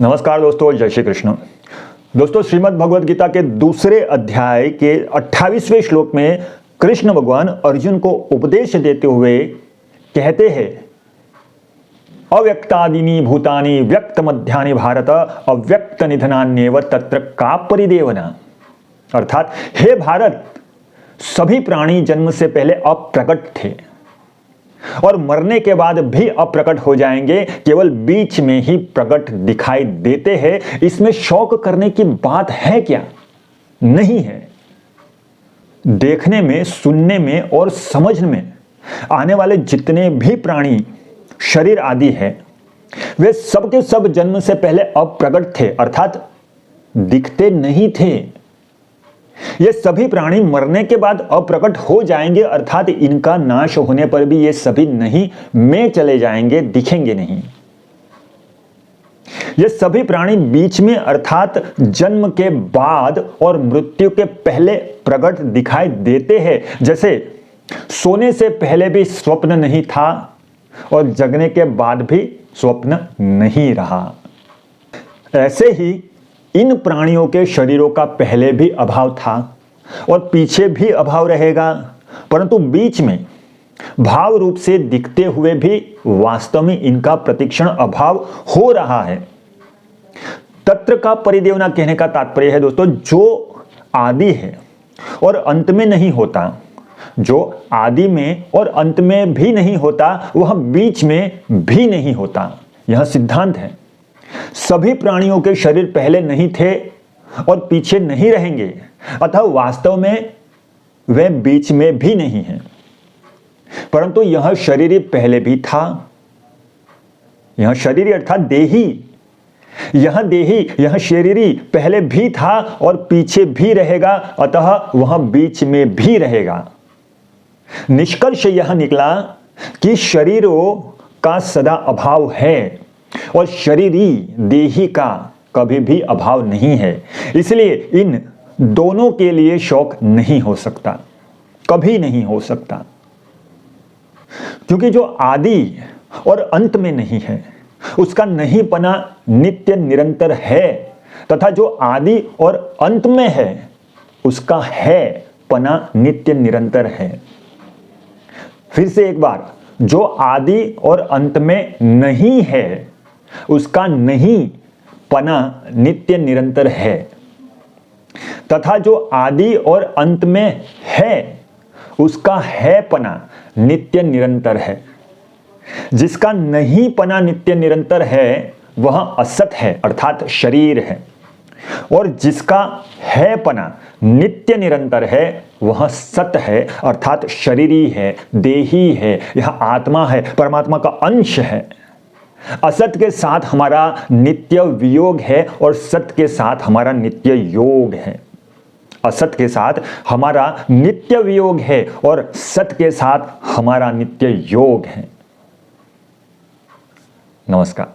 नमस्कार दोस्तों, जय श्री कृष्ण। दोस्तों, श्रीमद् भगवद गीता के दूसरे अध्याय के 28वें श्लोक में कृष्ण भगवान अर्जुन को उपदेश देते हुए कहते हैं, अव्यक्तादीनि भूतानि व्यक्त मध्यानि भारत अव्यक्त निधनान्येव तत्र का परिदेवना। अर्थात हे भारत, सभी प्राणी जन्म से पहले अप्रकट थे और मरने के बाद भी अप्रकट हो जाएंगे, केवल बीच में ही प्रकट दिखाई देते हैं। इसमें शौक करने की बात है क्या? नहीं है। देखने में, सुनने में और समझने में आने वाले जितने भी प्राणी शरीर आदि हैं, वे सब के सब जन्म से पहले अप्रकट थे, अर्थात दिखते नहीं थे। ये सभी प्राणी मरने के बाद अप्रकट हो जाएंगे, अर्थात इनका नाश होने पर भी ये सभी नहीं में चले जाएंगे, दिखेंगे नहीं। ये सभी प्राणी बीच में अर्थात जन्म के बाद और मृत्यु के पहले प्रकट दिखाई देते हैं। जैसे सोने से पहले भी स्वप्न नहीं था और जगने के बाद भी स्वप्न नहीं रहा। ऐसे ही इन प्राणियों के शरीरों का पहले भी अभाव था और पीछे भी अभाव रहेगा, परंतु बीच में भाव रूप से दिखते हुए भी वास्तव में इनका प्रतिक्षण अभाव हो रहा है। तत्र का परिदेवना कहने का तात्पर्य है दोस्तों, जो आदि है और अंत में नहीं होता, जो आदि में और अंत में भी नहीं होता, वह बीच में भी नहीं होता। यह सिद्धांत है। सभी प्राणियों के शरीर पहले नहीं थे और पीछे नहीं रहेंगे, अतः वास्तव में वे बीच में भी नहीं है, परंतु यह शरीर पहले भी था। यह शरीर अर्थात देही, यह शरीरी पहले भी था और पीछे भी रहेगा, अतः वह बीच में भी रहेगा। निष्कर्ष यह निकला कि शरीरों का सदा अभाव है और शरीरी देही का कभी भी अभाव नहीं है। इसलिए इन दोनों के लिए शौक नहीं हो सकता, कभी नहीं हो सकता, क्योंकि जो आदि और अंत में नहीं है उसका नहीं पना नित्य निरंतर है, तथा जो आदि और अंत में है उसका है पना नित्य निरंतर है। फिर से एक बार, जो आदि और अंत में नहीं है उसका नहीं पना नित्य निरंतर है, तथा जो आदि और अंत में है उसका है पना नित्य निरंतर है। जिसका नहीं पना नित्य निरंतर है वह असत है, अर्थात शरीर है, और जिसका है पना नित्य निरंतर है वह सत है, अर्थात शरीरी है, देही है, यह आत्मा है, परमात्मा का अंश है। असत के साथ हमारा नित्य वियोग है और सत के साथ हमारा नित्य योग है। असत के साथ हमारा नित्य वियोग है और सत के साथ हमारा नित्य योग है। नमस्कार।